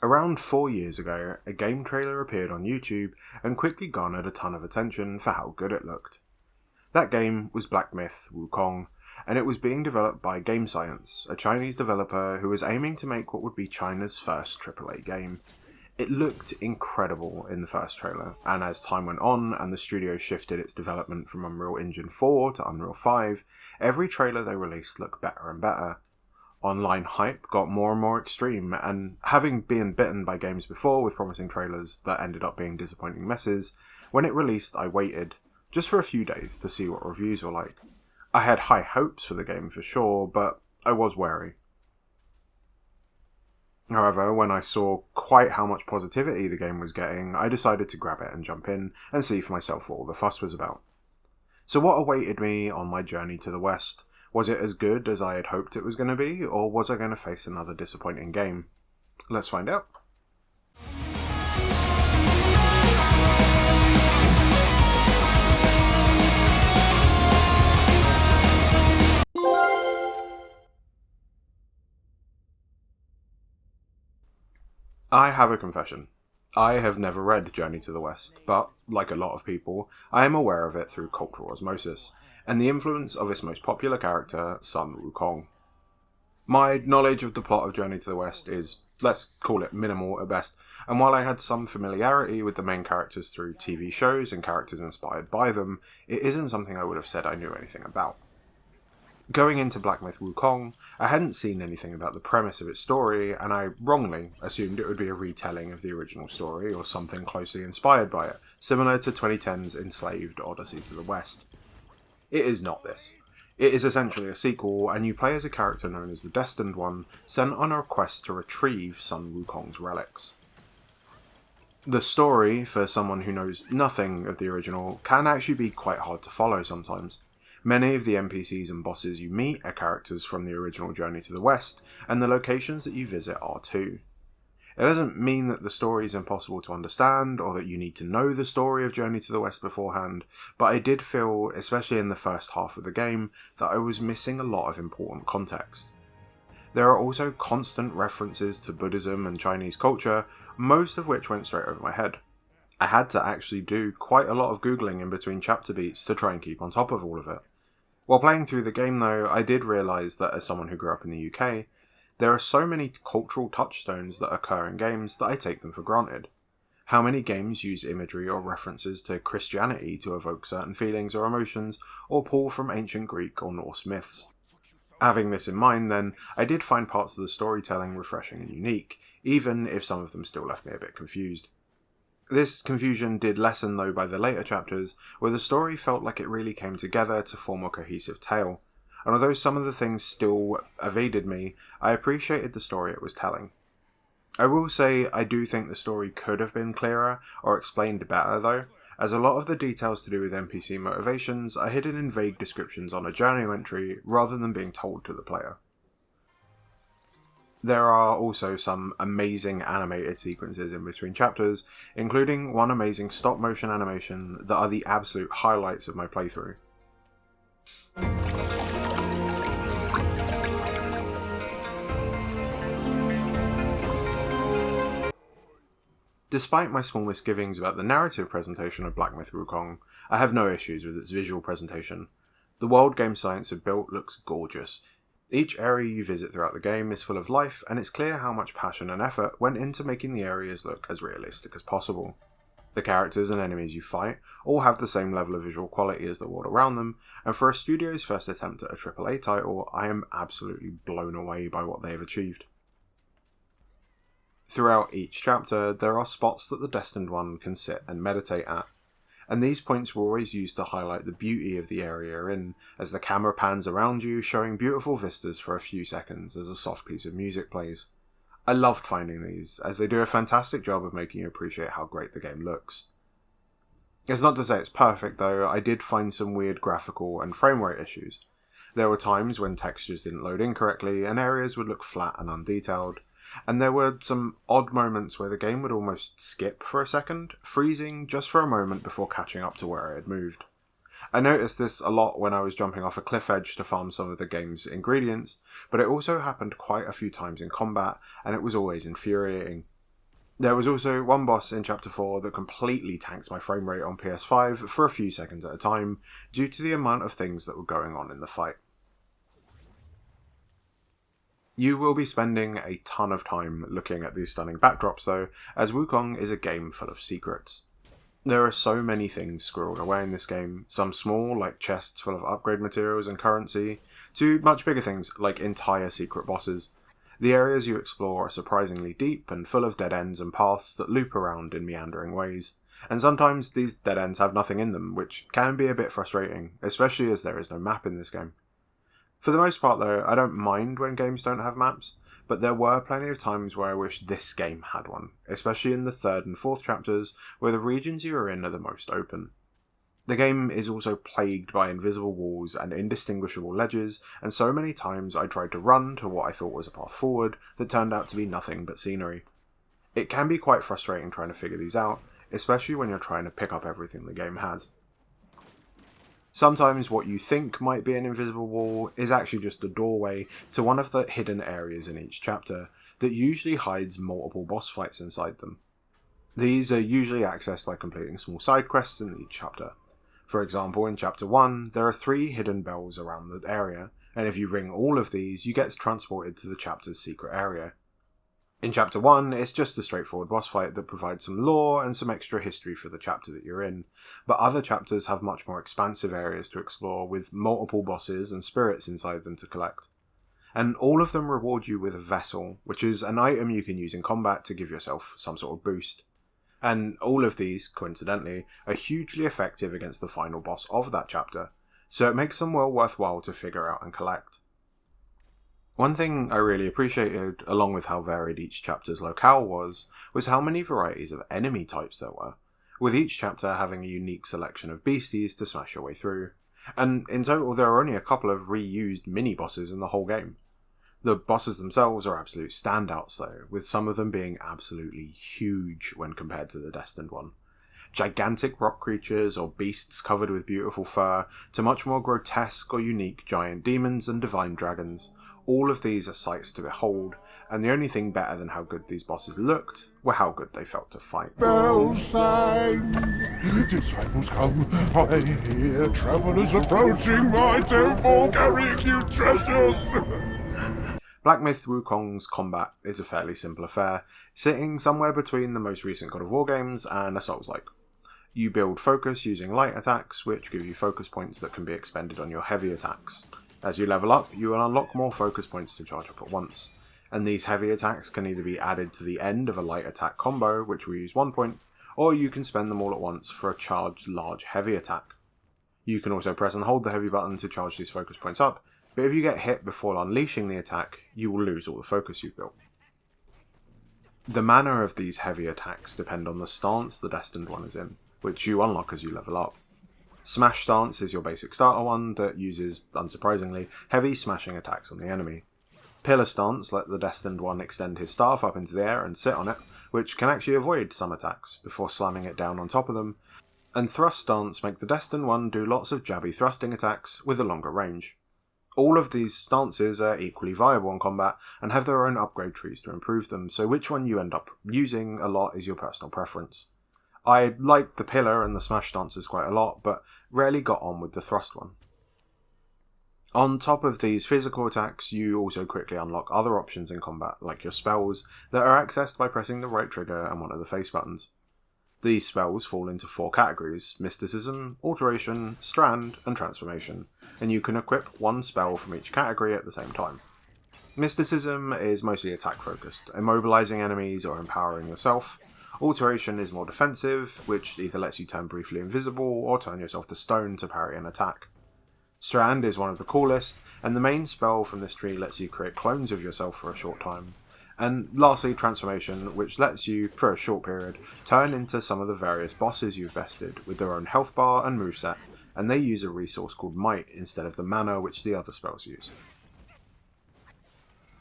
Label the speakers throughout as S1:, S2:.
S1: Around 4 years ago, a game trailer appeared on YouTube and quickly garnered a ton of attention for how good it looked. That game was Myth Wukong, and it was being developed by Game Science, a Chinese developer who was aiming to make what would be China's first AAA game. It looked incredible in the first trailer, and as time went on and the studio shifted its development from Unreal Engine 4 to Unreal 5, every trailer they released looked better and better. Online hype got more and more extreme, and having been bitten by games before with promising trailers that ended up being disappointing messes, when it released I waited, just for a few days, to see what reviews were like. I had high hopes for the game for sure, but I was wary. However, when I saw quite how much positivity the game was getting, I decided to grab it and jump in and see for myself what all the fuss was about. So what awaited me on my journey to the West? Was it as good as I had hoped it was going to be, or was I going to face another disappointing game? Let's find out. I have a confession. I have never read Journey to the West, but, like a lot of people, I am aware of it through cultural osmosis, and the influence of its most popular character, Sun Wukong. My knowledge of the plot of Journey to the West is, let's call it minimal at best, and while I had some familiarity with the main characters through TV shows and characters inspired by them, it isn't something I would have said I knew anything about. Going into Myth Wukong, I hadn't seen anything about the premise of its story, and I wrongly assumed it would be a retelling of the original story or something closely inspired by it, similar to 2010's Enslaved Odyssey to the West. It is not this. It is essentially a sequel, and you play as a character known as the Destined One, sent on a quest to retrieve Sun Wukong's relics. The story, for someone who knows nothing of the original, can actually be quite hard to follow sometimes. Many of the NPCs and bosses you meet are characters from the original Journey to the West, and the locations that you visit are too. It doesn't mean that the story is impossible to understand, or that you need to know the story of Journey to the West beforehand, but I did feel, especially in the first half of the game, that I was missing a lot of important context. There are also constant references to Buddhism and Chinese culture, most of which went straight over my head. I had to actually do quite a lot of googling in between chapter beats to try and keep on top of all of it. While playing through the game though, I did realise that as someone who grew up in the UK, there are so many cultural touchstones that occur in games that I take them for granted. How many games use imagery or references to Christianity to evoke certain feelings or emotions, or pull from ancient Greek or Norse myths? Having this in mind then, I did find parts of the storytelling refreshing and unique, even if some of them still left me a bit confused. This confusion did lessen though by the later chapters, where the story felt like it really came together to form a cohesive tale. And although some of the things still evaded me, I appreciated the story it was telling. I will say I do think the story could have been clearer or explained better though, as a lot of the details to do with NPC motivations are hidden in vague descriptions on a journal entry rather than being told to the player. There are also some amazing animated sequences in between chapters, including one amazing stop motion animation that are the absolute highlights of my playthrough. Despite my small misgivings about the narrative presentation of Myth Wukong, I have no issues with its visual presentation. The world Game Science have built looks gorgeous. Each area you visit throughout the game is full of life, and it's clear how much passion and effort went into making the areas look as realistic as possible. The characters and enemies you fight all have the same level of visual quality as the world around them, and for a studio's first attempt at a AAA title, I am absolutely blown away by what they have achieved. Throughout each chapter, there are spots that the Destined One can sit and meditate at, and these points were always used to highlight the beauty of the area you're in, as the camera pans around you, showing beautiful vistas for a few seconds as a soft piece of music plays. I loved finding these, as they do a fantastic job of making you appreciate how great the game looks. It's not to say it's perfect though, I did find some weird graphical and frame rate issues. There were times when textures didn't load incorrectly, and areas would look flat and undetailed. And there were some odd moments where the game would almost skip for a second, freezing just for a moment before catching up to where I had moved. I noticed this a lot when I was jumping off a cliff edge to farm some of the game's ingredients, but it also happened quite a few times in combat, and it was always infuriating. There was also one boss in Chapter 4 that completely tanked my frame rate on PS5 for a few seconds at a time due to the amount of things that were going on in the fight. You will be spending a ton of time looking at these stunning backdrops though, as Wukong is a game full of secrets. There are so many things squirreled away in this game, some small like chests full of upgrade materials and currency, to much bigger things like entire secret bosses. The areas you explore are surprisingly deep and full of dead ends and paths that loop around in meandering ways, and sometimes these dead ends have nothing in them, which can be a bit frustrating, especially as there is no map in this game. For the most part though, I don't mind when games don't have maps, but there were plenty of times where I wish this game had one, especially in the 3rd and 4th chapters, where the regions you are in are the most open. The game is also plagued by invisible walls and indistinguishable ledges, and so many times I tried to run to what I thought was a path forward that turned out to be nothing but scenery. It can be quite frustrating trying to figure these out, especially when you're trying to pick up everything the game has. Sometimes what you think might be an invisible wall is actually just a doorway to one of the hidden areas in each chapter that usually hides multiple boss fights inside them. These are usually accessed by completing small side quests in each chapter. For example, in Chapter 1, there are 3 hidden bells around the area, and if you ring all of these, you get transported to the chapter's secret area. In Chapter 1, it's just a straightforward boss fight that provides some lore and some extra history for the chapter that you're in, but other chapters have much more expansive areas to explore with multiple bosses and spirits inside them to collect. And all of them reward you with a vessel, which is an item you can use in combat to give yourself some sort of boost. And all of these, coincidentally, are hugely effective against the final boss of that chapter, so it makes them well worthwhile to figure out and collect. One thing I really appreciated, along with how varied each chapter's locale was how many varieties of enemy types there were, with each chapter having a unique selection of beasties to smash your way through, and in total there are only a couple of reused mini-bosses in the whole game. The bosses themselves are absolute standouts though, with some of them being absolutely huge when compared to the Destined one. Gigantic rock creatures or beasts covered with beautiful fur, to much more grotesque or unique giant demons and divine dragons. All of these are sights to behold, and the only thing better than how good these bosses looked were how good they felt to fight.
S2: Bells sang, disciples come, I hear travellers approaching my temple carrying new treasures.
S1: Black Myth Wukong's combat is a fairly simple affair, sitting somewhere between the most recent God of War games and a Souls-like. You build focus using light attacks, which give you focus points that can be expended on your heavy attacks. As you level up, you will unlock more focus points to charge up at once, and these heavy attacks can either be added to the end of a light attack combo, which will use 1 point, or you can spend them all at once for a charged large heavy attack. You can also press and hold the heavy button to charge these focus points up, but if you get hit before unleashing the attack, you will lose all the focus you've built. The manner of these heavy attacks depend on the stance the Destined one is in, which you unlock as you level up. Smash stance is your basic starter one that uses, unsurprisingly, heavy smashing attacks on the enemy. Pillar stance let the Destined one extend his staff up into the air and sit on it, which can actually avoid some attacks before slamming it down on top of them, and thrust stance make the Destined one do lots of jabby thrusting attacks with a longer range. All of these stances are equally viable in combat and have their own upgrade trees to improve them, so which one you end up using a lot is your personal preference. I liked the pillar and the smash stances quite a lot, but rarely got on with the thrust one. On top of these physical attacks, you also quickly unlock other options in combat, like your spells, that are accessed by pressing the right trigger and one of the face buttons. These spells fall into 4 categories: Mysticism, Alteration, Strand, and Transformation, and you can equip one spell from each category at the same time. Mysticism is mostly attack focused, immobilizing enemies or empowering yourself. Alteration is more defensive, which either lets you turn briefly invisible or turn yourself to stone to parry an attack. Strand is one of the coolest, and the main spell from this tree lets you create clones of yourself for a short time. And lastly, Transformation, which lets you, for a short period, turn into some of the various bosses you've bested with their own health bar and moveset, and they use a resource called Might instead of the mana which the other spells use.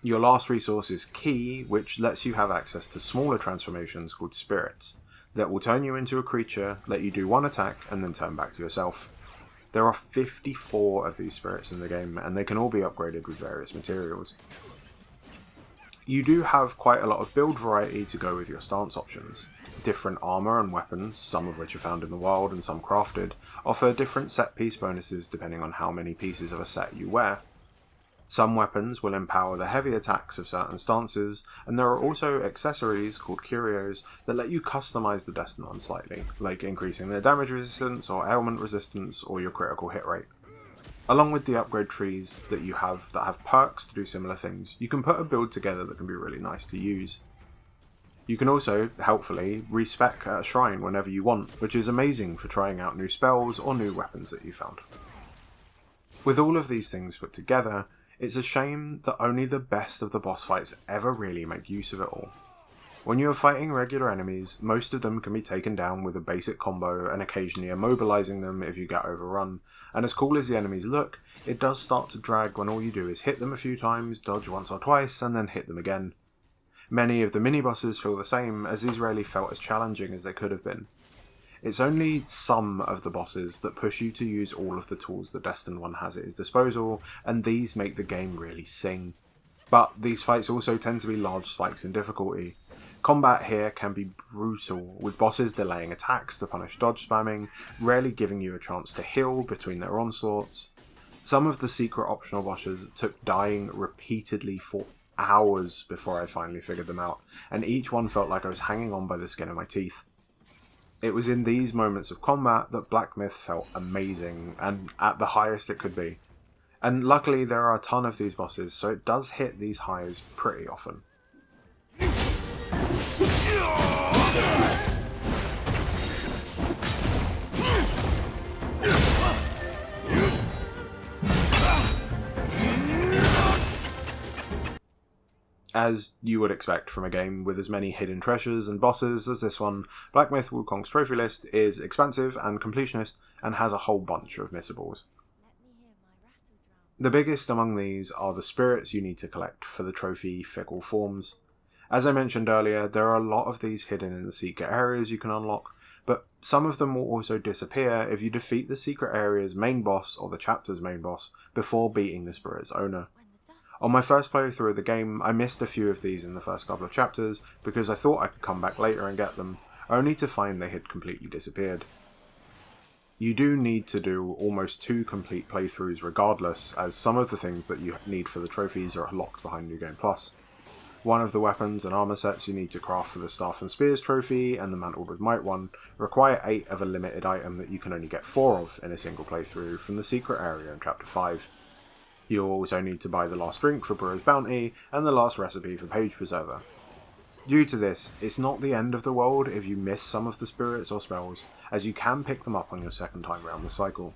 S1: Your last resource is Ki, which lets you have access to smaller transformations called Spirits, that will turn you into a creature, let you do one attack, and then turn back to yourself. There are 54 of these spirits in the game, and they can all be upgraded with various materials. You do have quite a lot of build variety to go with your stance options. Different armour and weapons, some of which are found in the wild and some crafted, offer different set piece bonuses depending on how many pieces of a set you wear. Some weapons will empower the heavy attacks of certain stances, and there are also accessories called curios that let you customise the destined one slightly, like increasing their damage resistance or ailment resistance or your critical hit rate. Along with the upgrade trees that you have that have perks to do similar things, you can put a build together that can be really nice to use. You can also, helpfully, respec at a shrine whenever you want, which is amazing for trying out new spells or new weapons that you found. With all of these things put together, it's a shame that only the best of the boss fights ever really make use of it all. When you are fighting regular enemies, most of them can be taken down with a basic combo and occasionally immobilizing them if you get overrun, and as cool as the enemies look, it does start to drag when all you do is hit them a few times, dodge once or twice, and then hit them again. Many of the mini-bosses feel the same, as these rarely felt as challenging as they could have been. It's only some of the bosses that push you to use all of the tools the Destined One has at his disposal, and these make the game really sing. But these fights also tend to be large spikes in difficulty. Combat here can be brutal, with bosses delaying attacks to punish dodge spamming, rarely giving you a chance to heal between their onslaughts. Some of the secret optional bosses took dying repeatedly for hours before I finally figured them out, and each one felt like I was hanging on by the skin of my teeth. It was in these moments of combat that Black Myth felt amazing, and at the highest it could be. And luckily there are a ton of these bosses, so it does hit these highs pretty often. As you would expect from a game with as many hidden treasures and bosses as this one, Black Myth Wukong's trophy list is expansive and completionist and has a whole bunch of missables. The biggest among these are the spirits you need to collect for the trophy Fickle Forms. As I mentioned earlier, there are a lot of these hidden in the secret areas you can unlock, but some of them will also disappear if you defeat the secret area's main boss or the chapter's main boss before beating the spirit's owner. On my first playthrough of the game, I missed a few of these in the first couple of chapters because I thought I could come back later and get them, only to find they had completely disappeared. You do need to do almost 2 complete playthroughs regardless, as some of the things that you need for the trophies are locked behind New Game Plus. One of the weapons and armour sets you need to craft for the Staff and Spears trophy and the Mantled with Might one require 8 of a limited item that you can only get 4 of in a single playthrough from the secret area in Chapter 5. You'll also need to buy the last drink for Brewer's Bounty and the last recipe for Page Preserver. Due to this, it's not the end of the world if you miss some of the spirits or spells, as you can pick them up on your second time around the cycle.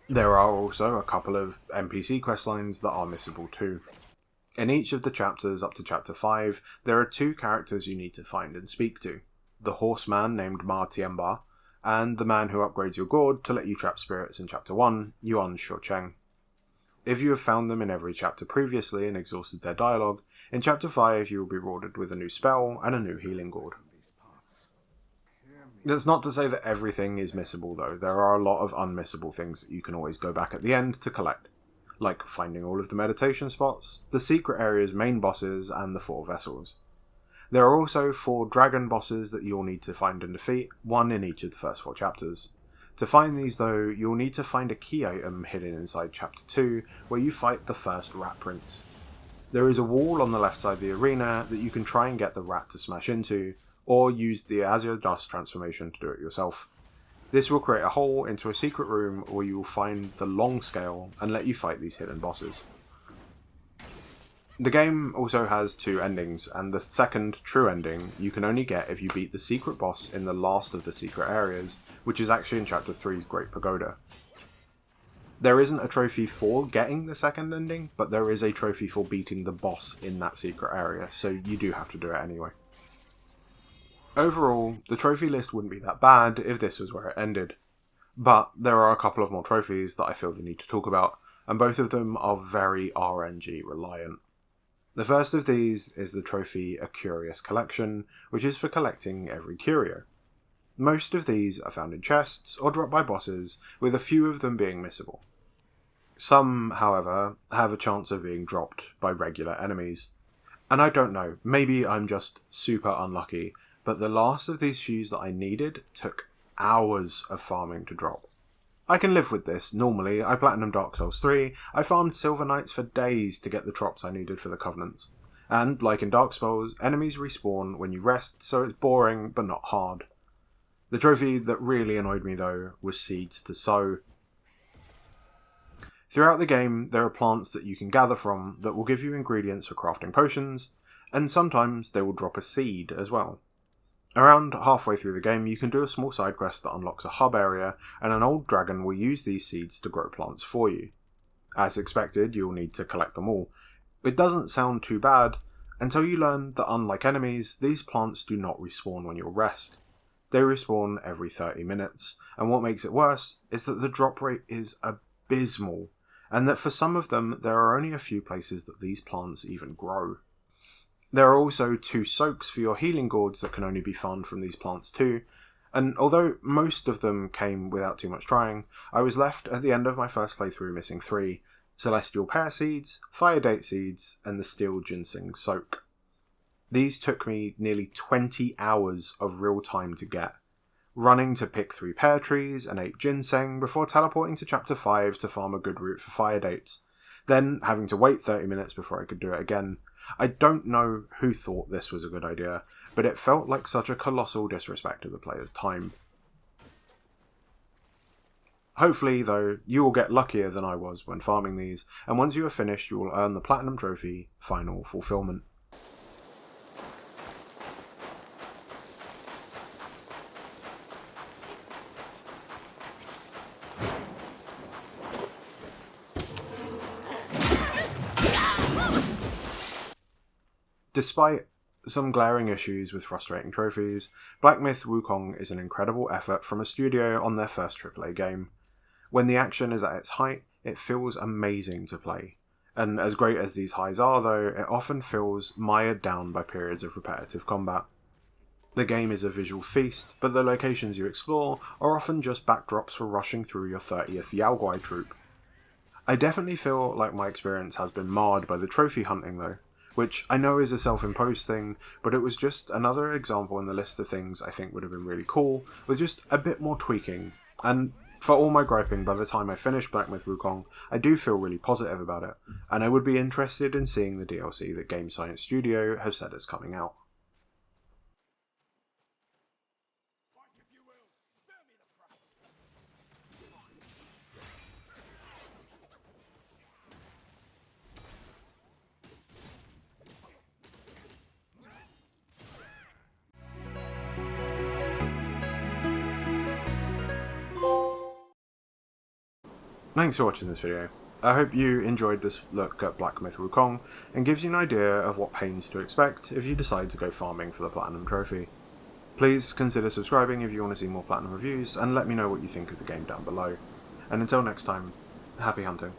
S1: There are also a couple of NPC questlines that are missable too. In each of the chapters up to Chapter 5, there are 2 characters you need to find and speak to. The horseman named Ma Tianba, and the man who upgrades your gourd to let you trap spirits in Chapter 1, Yuan Shuocheng. If you have found them in every chapter previously and exhausted their dialogue, in Chapter 5 you will be rewarded with a new spell and a new healing gourd. That's not to say that everything is missable though, there are a lot of unmissable things that you can always go back at the end to collect, like finding all of the meditation spots, the secret area's main bosses, and the 4 vessels. There are also 4 dragon bosses that you'll need to find and defeat, 1 in each of the first 4 chapters. To find these though, you'll need to find a key item hidden inside Chapter 2, where you fight the first Rat Prince. There is a wall on the left side of the arena that you can try and get the rat to smash into, or use the Azure Dust transformation to do it yourself. This will create a hole into a secret room where you will find the long scale and let you fight these hidden bosses. The game also has 2 endings, and the second true ending you can only get if you beat the secret boss in the last of the secret areas, which is actually in Chapter 3's Great Pagoda. There isn't a trophy for getting the second ending, but there is a trophy for beating the boss in that secret area, so you do have to do it anyway. Overall, the trophy list wouldn't be that bad if this was where it ended. But there are a couple of more trophies that I feel the need to talk about, and both of them are very RNG reliant. The first of these is the trophy A Curious Collection, which is for collecting every curio. Most of these are found in chests or dropped by bosses, with a few of them being missable. Some, however, have a chance of being dropped by regular enemies. And I don't know, maybe I'm just super unlucky, but the last of these fuse that I needed took hours of farming to drop. I can live with this. Normally, I platinumed Dark Souls 3, I farmed Silver Knights for days to get the drops I needed for the Covenants. And, like in Dark Souls, enemies respawn when you rest, so it's boring but not hard. The trophy that really annoyed me though was seeds to sow. Throughout the game, there are plants that you can gather from that will give you ingredients for crafting potions, and sometimes they will drop a seed as well. Around halfway through the game, you can do a small side quest that unlocks a hub area, and an old dragon will use these seeds to grow plants for you. As expected, you'll need to collect them all. It doesn't sound too bad, until you learn that unlike enemies, these plants do not respawn when you rest. They respawn every 30 minutes, and what makes it worse is that the drop rate is abysmal, and that for some of them there are only a few places that these plants even grow. There are also 2 soaks for your healing gourds that can only be farmed from these plants too, and although most of them came without too much trying, I was left at the end of my first playthrough missing 3, Celestial Pear Seeds, Fire Date Seeds, and the Steel Ginseng Soak. These took me nearly 20 hours of real time to get, running to pick 3 pear trees and 8 ginseng before teleporting to chapter 5 to farm a good route for fire dates, then having to wait 30 minutes before I could do it again. I don't know who thought this was a good idea, but it felt like such a colossal disrespect of the player's time. Hopefully, though, you will get luckier than I was when farming these, and once you are finished you will earn the Platinum Trophy, Final Fulfillment. Despite some glaring issues with frustrating trophies, Black Myth Wukong is an incredible effort from a studio on their first AAA game. When the action is at its height, it feels amazing to play. And as great as these highs are though, it often feels mired down by periods of repetitive combat. The game is a visual feast, but the locations you explore are often just backdrops for rushing through your 30th Yao Guai troop. I definitely feel like my experience has been marred by the trophy hunting though, which I know is a self-imposed thing, but it was just another example in the list of things I think would have been really cool, with just a bit more tweaking. And for all my griping, by the time I finish Black Myth Wukong, I do feel really positive about it, and I would be interested in seeing the DLC that Game Science Studio have said is coming out. Thanks for watching this video. I hope you enjoyed this look at Black Myth Wukong, and gives you an idea of what pains to expect if you decide to go farming for the Platinum Trophy. Please consider subscribing if you want to see more Platinum reviews, and let me know what you think of the game down below. And until next time, happy hunting.